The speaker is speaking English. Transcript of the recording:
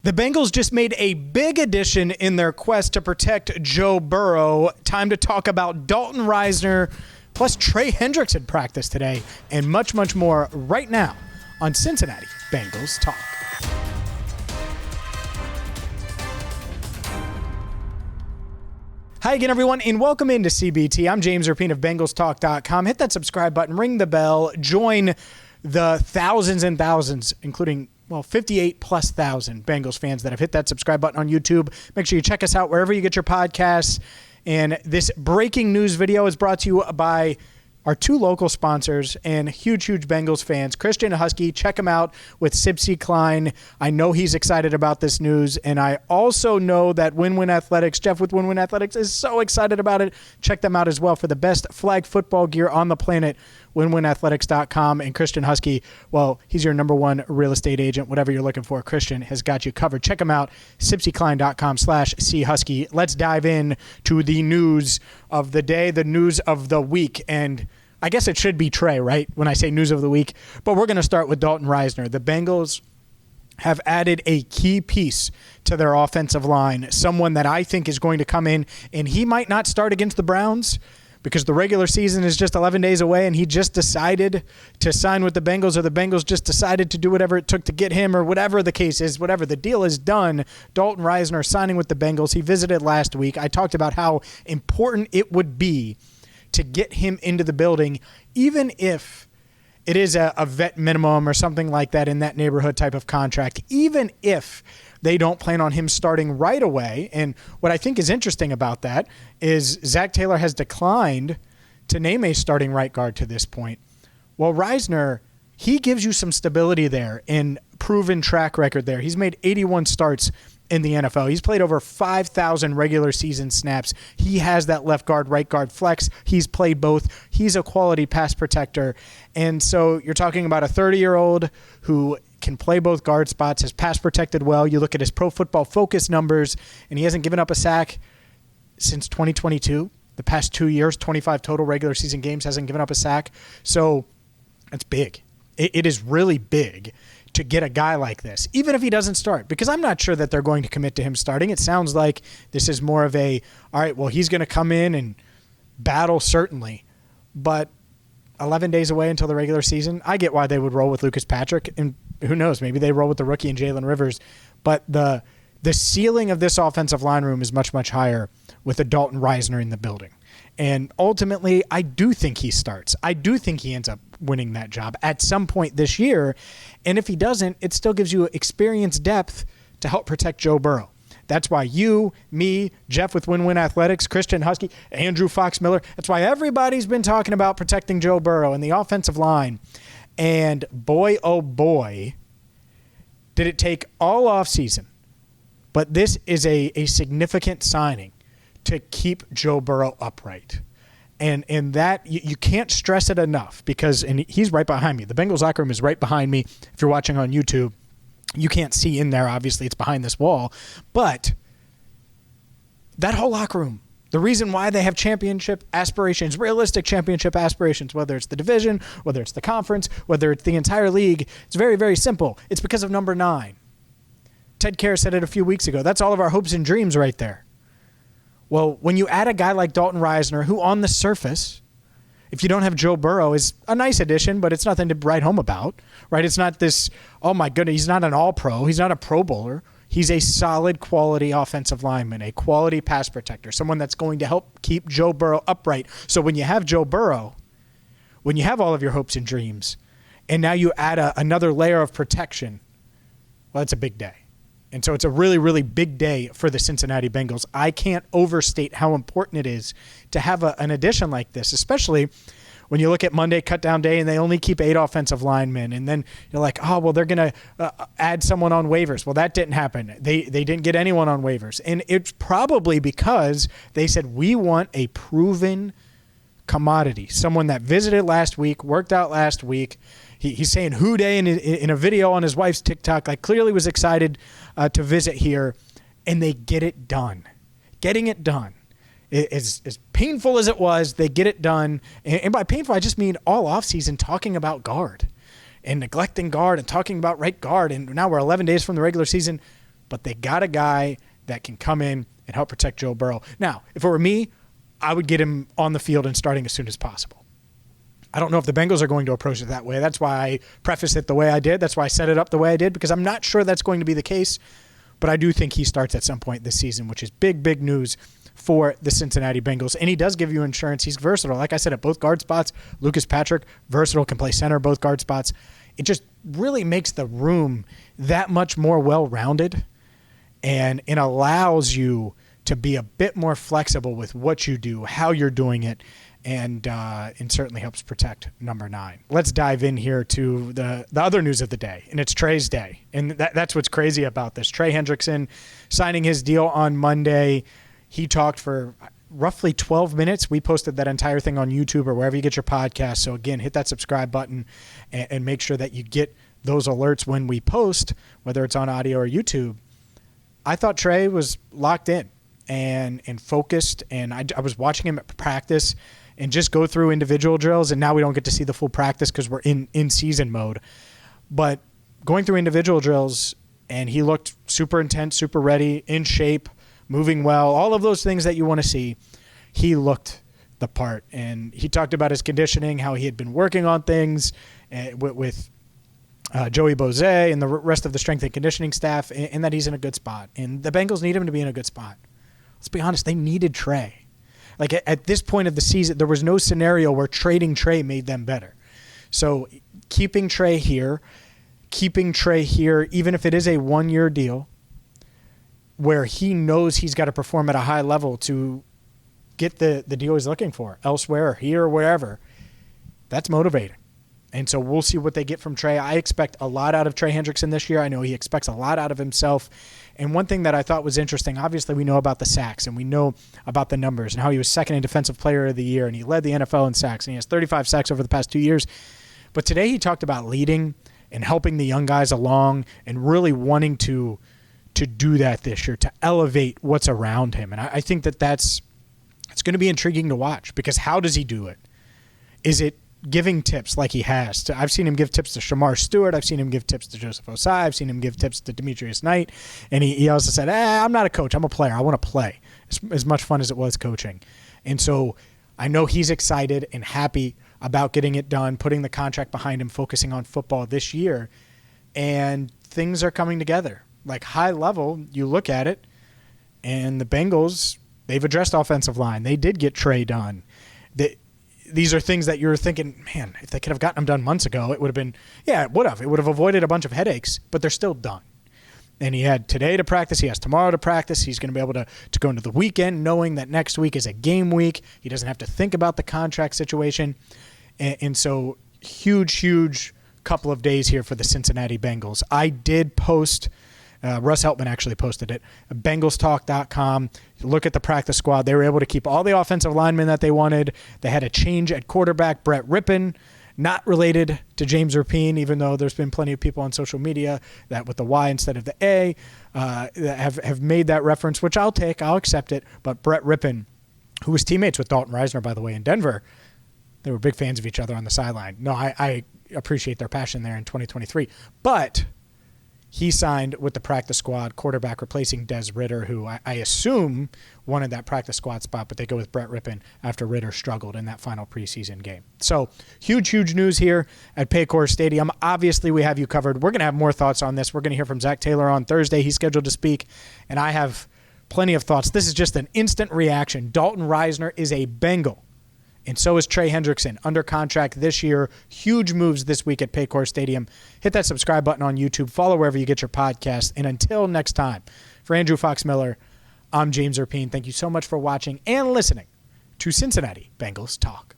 The Bengals just made a big addition in their quest to protect Joe Burrow. Time to talk about Dalton Risner, plus Trey Hendrickson practice today, and much, much more right now on Cincinnati Bengals Talk. Hi again, everyone, and welcome into CBT. I'm James Rapien of BengalsTalk.com. Hit that subscribe button, ring the bell, join the thousands and thousands, including 58 plus thousand Bengals fans that have hit that subscribe button on YouTube. Make sure you check us out wherever you get your podcasts. And this breaking news video is brought to you by our two local sponsors and huge Bengals fans. Christian Husky, check him out with Sipsy Klein. I know he's excited about this news, and I also know that Win-Win Athletics, Jeff with Win-Win Athletics, is so excited about it. Check them out as well for the best flag football gear on the planet. WinWinAthletics.com. And Christian Husky, well, he's your number one real estate agent. Whatever you're looking for, Christian has got you covered. Check him out, SipsyKlein.com/chusky. Let's dive in to the news of the day, the news of the week. And I guess it should be Trey, right, when I say news of the week. But we're going to start with Dalton Risner. The Bengals have added a key piece to their offensive line, someone that I think is going to come in, and he might not start against the Browns, because the regular season is just 11 days away and he just decided to sign with the Bengals, or the Bengals just decided to do whatever it took to get him, or whatever the case is, whatever the deal is done. Dalton Risner signing with the Bengals. He visited last week. I talked about how important it would be to get him into the building, even if it is a vet minimum or something like that in that neighborhood type of contract, even if they don't plan on him starting right away. And what I think is interesting about that is Zach Taylor has declined to name a starting right guard to this point. Well, Risner, he gives you some stability there and proven track record there. He's made 81 starts in the NFL. He's played over 5,000 regular season snaps. He has that left guard, right guard flex. He's played both. He's a quality pass protector. And so you're talking about a 30-year-old who can play both guard spots, has pass protected well. You look at his Pro Football Focus numbers, and he hasn't given up a sack since 2022. The past 2 years, 25 total regular season games, hasn't given up a sack. So that's big. It is really big to get a guy like this, even if he doesn't start, because I'm not sure that they're going to commit to him starting. It sounds like this is more of a, all right, well, he's going to come in and battle, certainly, but 11 days away until the regular season, I get why they would roll with Lucas Patrick, and who knows, maybe they roll with the rookie and Jalen Rivers, but the ceiling of this offensive line room is much, much higher with a Dalton Risner in the building. And ultimately, I do think he starts. I do think he ends up winning that job at some point this year. And if he doesn't, it still gives you experience depth to help protect Joe Burrow. That's why you, me, Jeff with Win-Win Athletics, Christian Husky, Andrew Fox Miller, that's why everybody's been talking about protecting Joe Burrow and the offensive line. And boy, oh boy, did it take all offseason. But this is a significant signing to keep Joe Burrow upright. And that you can't stress it enough, because, and he's right behind me. The Bengals locker room is right behind me. If you're watching on YouTube, you can't see in there. Obviously, it's behind this wall. But that whole locker room, the reason why they have championship aspirations, realistic championship aspirations, whether it's the division, whether it's the conference, whether it's the entire league, it's very, very simple. It's because of number 9. Ted Kerr said it a few weeks ago. That's all of our hopes and dreams right there. Well, when you add a guy like Dalton Risner, who on the surface, if you don't have Joe Burrow, is a nice addition, but it's nothing to write home about, right? It's not this, oh my goodness, he's not an all-pro. He's not a Pro Bowler. He's a solid quality offensive lineman, a quality pass protector, someone that's going to help keep Joe Burrow upright. So when you have Joe Burrow, when you have all of your hopes and dreams, and now you add another layer of protection, well, it's a big day. And so it's a really, really big day for the Cincinnati Bengals. I can't overstate how important it is to have an addition like this, especially when you look at Monday cutdown day and they only keep 8 offensive linemen. And then you're like, oh, well, they're going to add someone on waivers. Well, that didn't happen. They didn't get anyone on waivers. And it's probably because they said, we want a proven commodity, someone that visited last week, worked out last week. He's saying who day in a video on his wife's TikTok, like clearly was excited to visit here, and they get it done. Getting it done. As painful as it was, they get it done. And by painful, I just mean all offseason talking about guard and neglecting guard and talking about right guard. And now we're 11 days from the regular season. but they got a guy that can come in and help protect Joe Burrow. Now, if it were me, I would get him on the field and starting as soon as possible. I don't know if the Bengals are going to approach it that way. That's why I prefaced it the way I did. That's why I set it up the way I did, because I'm not sure that's going to be the case. But I do think he starts at some point this season, which is big, big news for the Cincinnati Bengals. And he does give you insurance. He's versatile. Like I said, at both guard spots, Lucas Patrick, versatile, can play center, both guard spots. It just really makes the room that much more well-rounded, and it allows you to be a bit more flexible with what you do, how you're doing it, and certainly helps protect number 9. Let's dive in here to the other news of the day, and it's Trey's day. And that's what's crazy about this. Trey Hendrickson signing his deal on Monday. He talked for roughly 12 minutes. We posted that entire thing on YouTube or wherever you get your podcast. So, again, hit that subscribe button and make sure that you get those alerts when we post, whether it's on audio or YouTube. I thought Trey was locked in and focused, and I was watching him at practice and just go through individual drills, and now we don't get to see the full practice because we're in season mode. But going through individual drills, and he looked super intense, super ready, in shape, moving well, all of those things that you want to see. He looked the part, and he talked about his conditioning, how he had been working on things with Joey Bose and the rest of the strength and conditioning staff, and that he's in a good spot. And the Bengals need him to be in a good spot. Let's be honest, they needed Trey. Like, at this point of the season, there was no scenario where trading Trey made them better. So keeping Trey here, even if it is a one-year deal, where he knows he's got to perform at a high level to get the deal he's looking for elsewhere or here or wherever, that's motivating. And so we'll see what they get from Trey. I expect a lot out of Trey Hendrickson this year. I know he expects a lot out of himself. And one thing that I thought was interesting, obviously we know about the sacks and we know about the numbers and how he was second in Defensive Player of the Year, and he led the NFL in sacks, and he has 35 sacks over the past 2 years. But today he talked about leading and helping the young guys along and really wanting to do that this year, to elevate what's around him. And I think it's going to be intriguing to watch, because how does he do it? Is it giving tips like he has? I've seen him give tips to Shamar Stewart. I've seen him give tips to Joseph Osai. I've seen him give tips to Demetrius Knight. And he also said, I'm not a coach. I'm a player. I want to play. It's as much fun as it was coaching. And so I know he's excited and happy about getting it done, putting the contract behind him, focusing on football this year. And things are coming together. Like, high level, you look at it, and the Bengals, they've addressed offensive line. They did get Trey done. These are things that you're thinking, man, if they could have gotten them done months ago, it would have been, yeah, it would have. It would have avoided a bunch of headaches, but they're still done. And he had today to practice. He has tomorrow to practice. He's going to be able to go into the weekend knowing that next week is a game week. He doesn't have to think about the contract situation. And so huge couple of days here for the Cincinnati Bengals. I did post, Russ Heltman actually posted it, BengalsTalk.com. Look at the practice squad. They were able to keep all the offensive linemen that they wanted. They had a change at quarterback. Brett Rapien, not related to James Rapien, even though there's been plenty of people on social media that with the Y instead of the A that have made that reference, which I'll take. I'll accept it. But Brett Rapien, who was teammates with Dalton Risner, by the way, in Denver, they were big fans of each other on the sideline. No, I appreciate their passion there in 2023. But he signed with the practice squad, quarterback replacing Des Ridder, who I assume wanted that practice squad spot, but they go with Brett Rapien after Ridder struggled in that final preseason game. So huge news here at Paycor Stadium. Obviously, we have you covered. We're going to have more thoughts on this. We're going to hear from Zach Taylor on Thursday. He's scheduled to speak, and I have plenty of thoughts. This is just an instant reaction. Dalton Risner is a Bengal. And so is Trey Hendrickson, under contract this year. Huge moves this week at Paycor Stadium. Hit that subscribe button on YouTube. Follow wherever you get your podcast. And until next time, for Andrew Fox Miller, I'm James Rapien. Thank you so much for watching and listening to Cincinnati Bengals Talk.